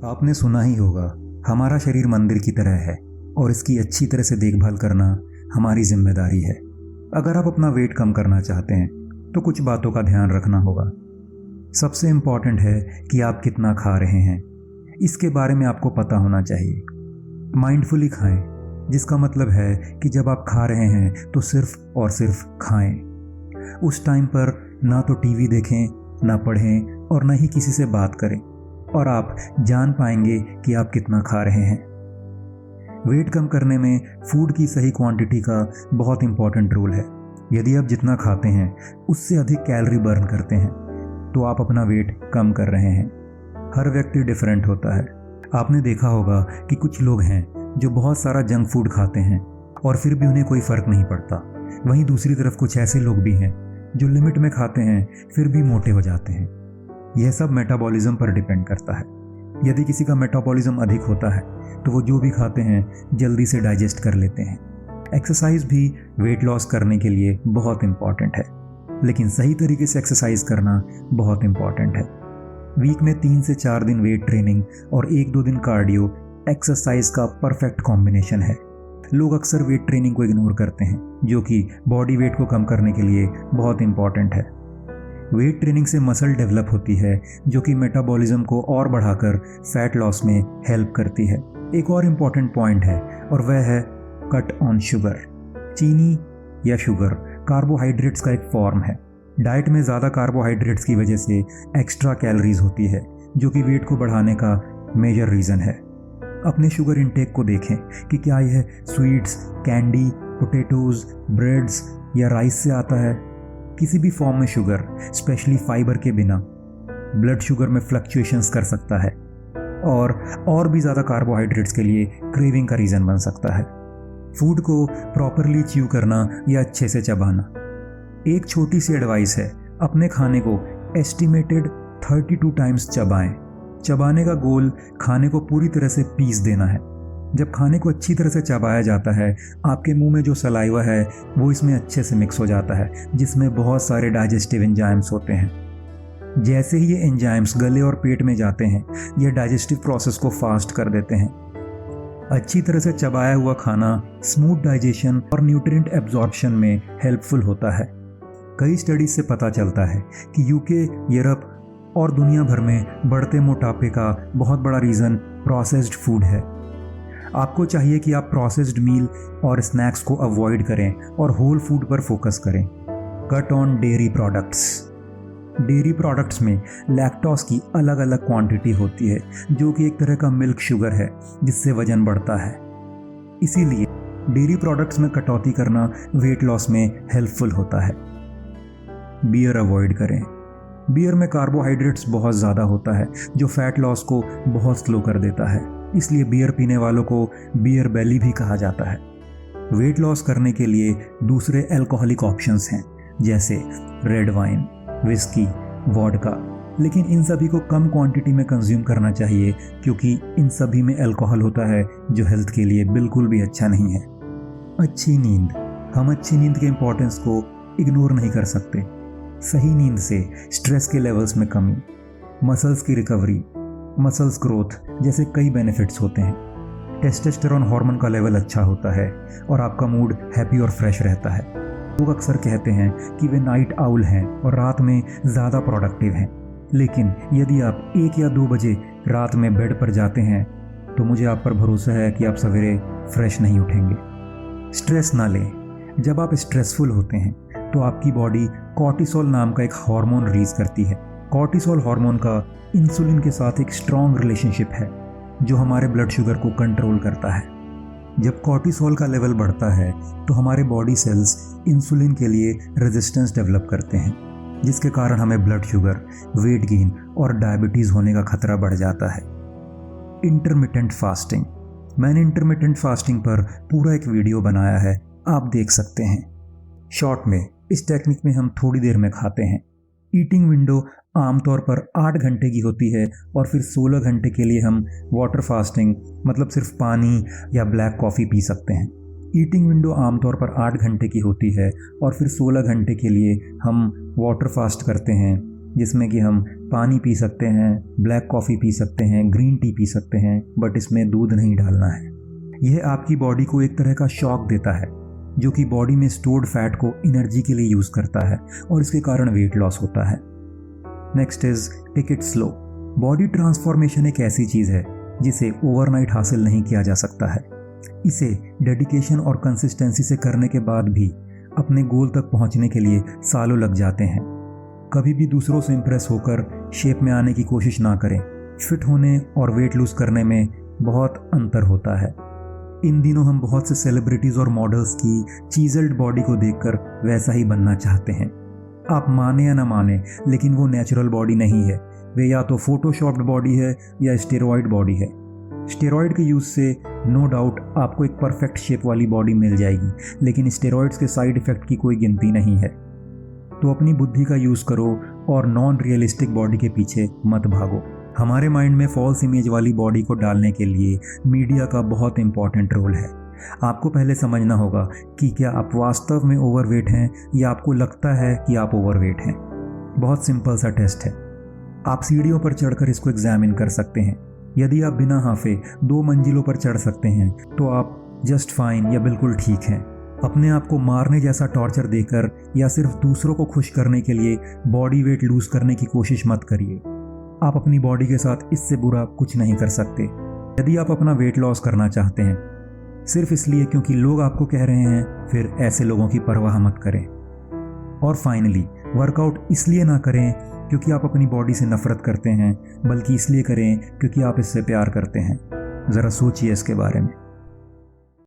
आपने सुना ही होगा, हमारा शरीर मंदिर की तरह है और इसकी अच्छी तरह से देखभाल करना हमारी जिम्मेदारी है। अगर आप अपना वेट कम करना चाहते हैं तो कुछ बातों का ध्यान रखना होगा। सबसे इम्पॉर्टेंट है कि आप कितना खा रहे हैं, इसके बारे में आपको पता होना चाहिए। माइंडफुली खाएं, जिसका मतलब है कि जब आप खा रहे हैं तो सिर्फ और सिर्फ खाएं। उस टाइम पर ना तो टीवी देखें, ना पढ़ें और ना ही किसी से बात करें, और आप जान पाएंगे कि आप कितना खा रहे हैं। वेट कम करने में फूड की सही क्वांटिटी का बहुत इंपॉर्टेंट रोल है। यदि आप जितना खाते हैं उससे अधिक कैलोरी बर्न करते हैं तो आप अपना वेट कम कर रहे हैं। हर व्यक्ति डिफरेंट होता है। आपने देखा होगा कि कुछ लोग हैं जो बहुत सारा जंक फूड खाते हैं और फिर भी उन्हें कोई फ़र्क नहीं पड़ता। वहीं दूसरी तरफ कुछ ऐसे लोग भी हैं जो लिमिट में खाते हैं फिर भी मोटे हो जाते हैं। यह सब मेटाबॉलिज्म पर डिपेंड करता है। यदि किसी का मेटाबॉलिज्म अधिक होता है तो वो जो भी खाते हैं जल्दी से डाइजेस्ट कर लेते हैं। एक्सरसाइज भी वेट लॉस करने के लिए बहुत इंपॉर्टेंट है, लेकिन सही तरीके से एक्सरसाइज करना बहुत इंपॉर्टेंट है। वीक में 3 से 4 दिन वेट ट्रेनिंग और 1-2 दिन कार्डियो एक्सरसाइज का परफेक्ट कॉम्बिनेशन है। लोग अक्सर वेट ट्रेनिंग को इग्नोर करते हैं, जो कि बॉडी वेट को कम करने के लिए बहुत इंपॉर्टेंट है। वेट ट्रेनिंग से मसल डेवलप होती है, जो कि मेटाबॉलिज्म को और बढ़ाकर फैट लॉस में हेल्प करती है। एक और इम्पॉर्टेंट पॉइंट है और वह है कट ऑन शुगर। चीनी या शुगर कार्बोहाइड्रेट्स का एक फॉर्म है। डाइट में ज़्यादा कार्बोहाइड्रेट्स की वजह से एक्स्ट्रा कैलोरीज होती है, जो कि वेट को बढ़ाने का मेजर रीज़न है। अपने शुगर इंटेक को देखें कि क्या यह स्वीट्स, कैंडी, पोटैटोज़, ब्रेड्स या राइस से आता है। किसी भी फॉर्म में शुगर, स्पेशली फाइबर के बिना, ब्लड शुगर में फ्लक्चुएशंस कर सकता है और भी ज़्यादा कार्बोहाइड्रेट्स के लिए क्रेविंग का रीज़न बन सकता है। फूड को प्रॉपरली च्यू करना या अच्छे से चबाना। एक छोटी सी एडवाइस है, अपने खाने को एस्टिमेटेड 32 टाइम्स चबाएं। चबाने का गोल खाने को पूरी तरह से पीस देना है। जब खाने को अच्छी तरह से चबाया जाता है, आपके मुंह में जो सलाइवा है वो इसमें अच्छे से मिक्स हो जाता है, जिसमें बहुत सारे डाइजेस्टिव एंजाइम्स होते हैं। जैसे ही ये एंजाइम्स गले और पेट में जाते हैं, ये डाइजेस्टिव प्रोसेस को फास्ट कर देते हैं। अच्छी तरह से चबाया हुआ खाना स्मूथ डाइजेशन और न्यूट्रिएंट एब्जॉर्प्शन में हेल्पफुल होता है। कई स्टडीज से पता चलता है कि यूके, यूरोप और दुनिया भर में बढ़ते मोटापे का बहुत बड़ा रीज़न प्रोसेस्ड फूड है। आपको चाहिए कि आप प्रोसेस्ड मील और स्नैक्स को अवॉइड करें और होल फूड पर फोकस करें। Cut on dairy products. Dairy products में लैक्टोज की अलग अलग क्वांटिटी होती है, जो कि एक तरह का मिल्क शुगर है जिससे वजन बढ़ता है। इसीलिए डेयरी प्रोडक्ट्स में कटौती करना वेट लॉस में हेल्पफुल होता है। बियर अवॉइड करें। बियर में कार्बोहाइड्रेट्स बहुत ज़्यादा होता है, जो फैट लॉस को बहुत स्लो कर देता है। इसलिए बियर पीने वालों को बियर बेली भी कहा जाता है। वेट लॉस करने के लिए दूसरे अल्कोहलिक ऑप्शंस हैं, जैसे रेड वाइन, विस्की, वोडका, लेकिन इन सभी को कम क्वांटिटी में कंज्यूम करना चाहिए, क्योंकि इन सभी में अल्कोहल होता है जो हेल्थ के लिए बिल्कुल भी अच्छा नहीं है। अच्छी नींद। हम अच्छी नींद के इम्पोर्टेंस को इग्नोर नहीं कर सकते। सही नींद से स्ट्रेस के लेवल्स में कमी, मसल्स की रिकवरी, मसल्स ग्रोथ जैसे कई बेनिफिट्स होते हैं। टेस्टोस्टेरोन हार्मोन का लेवल अच्छा होता है और आपका मूड हैप्पी और फ्रेश रहता है। लोग अक्सर कहते हैं कि वे नाइट आउल हैं और रात में ज़्यादा प्रोडक्टिव हैं, लेकिन यदि आप 1 या 2 बजे रात में बेड पर जाते हैं तो मुझे आप पर भरोसा है कि आप सवेरे फ्रेश नहीं उठेंगे। स्ट्रेस ना लें। जब आप स्ट्रेसफुल होते हैं तो आपकी बॉडी कॉर्टिसोल नाम का एक हार्मोन रिलीज करती है। कॉर्टिसोल हार्मोन का इंसुलिन के साथ एक स्ट्रॉन्ग रिलेशनशिप है, जो हमारे ब्लड शुगर को कंट्रोल करता है। जब कॉर्टिसोल का लेवल बढ़ता है तो हमारे बॉडी सेल्स इंसुलिन के लिए रेजिस्टेंस डेवलप करते हैं, जिसके कारण हमें ब्लड शुगर, वेट गेन और डायबिटीज़ होने का खतरा बढ़ जाता है। Intermittent fasting. मैंने इंटरमिटेंट फास्टिंग पर पूरा एक वीडियो बनाया है, आप देख सकते हैं। शॉर्ट में इस टेक्निक में हम थोड़ी देर में खाते हैं। ईटिंग विंडो आमतौर पर 8 घंटे की होती है और फिर 16 घंटे के लिए हम वाटर फास्टिंग, मतलब सिर्फ पानी या ब्लैक कॉफ़ी पी सकते हैं। ईटिंग विंडो आमतौर पर 8 घंटे की होती है और फिर 16 घंटे के लिए हम वाटर फास्ट करते हैं जिसमें कि हम पानी पी सकते हैं, ब्लैक कॉफ़ी पी सकते हैं, ग्रीन टी पी सकते हैं, बट इसमें दूध नहीं डालना है। यह आपकी बॉडी को एक तरह का शॉक देता है जो कि बॉडी में स्टोर्ड फैट को एनर्जी के लिए यूज़ करता है और इसके कारण वेट लॉस होता है। Next is take it slow. Body transformation एक ऐसी चीज़ है जिसे ओवरनाइट हासिल नहीं किया जा सकता है। इसे डेडिकेशन और कंसिस्टेंसी से करने के बाद भी अपने गोल तक पहुंचने के लिए सालों लग जाते हैं। कभी भी दूसरों से इंप्रेस होकर शेप में आने की कोशिश ना करें। फिट होने और वेट लूज करने में बहुत अंतर होता है। इन दिनों हम बहुत से सेलिब्रिटीज़ और मॉडल्स की चीजल्ड बॉडी को देखकर वैसा ही बनना चाहते हैं। आप माने या ना माने, लेकिन वो नेचुरल बॉडी नहीं है। वे या तो फोटोशॉप्ड बॉडी है या स्टेरॉइड बॉडी है। स्टेरॉइड के यूज़ से नो डाउट आपको एक परफेक्ट शेप वाली बॉडी मिल जाएगी, लेकिन स्टेरॉइड्स के साइड इफ़ेक्ट की कोई गिनती नहीं है। तो अपनी बुद्धि का यूज़ करो और नॉन रियलिस्टिक बॉडी के पीछे मत भागो। हमारे माइंड में फॉल्स इमेज वाली बॉडी को डालने के लिए मीडिया का बहुत इंपॉर्टेंट रोल है। आपको पहले समझना होगा कि क्या आप वास्तव में ओवरवेट हैं या आपको लगता है कि आप ओवरवेट हैं। बहुत सिंपल सा टेस्ट है। आप सीढ़ियों पर चढ़कर इसको एग्जामिन कर सकते हैं। यदि आप बिना हाफे 2 मंजिलों पर चढ़ सकते हैं तो आप जस्ट फाइन या बिल्कुल ठीक हैं। अपने आप को मारने जैसा टॉर्चर देकर या सिर्फ दूसरों को खुश करने के लिए बॉडी वेट लूज करने की कोशिश मत करिए। आप अपनी बॉडी के साथ इससे बुरा कुछ नहीं कर सकते। यदि आप अपना वेट लॉस करना चाहते हैं सिर्फ इसलिए क्योंकि लोग आपको कह रहे हैं, फिर ऐसे लोगों की परवाह मत करें। और फाइनली, वर्कआउट इसलिए ना करें क्योंकि आप अपनी बॉडी से नफरत करते हैं, बल्कि इसलिए करें क्योंकि आप इससे प्यार करते हैं। ज़रा सोचिए इसके बारे में।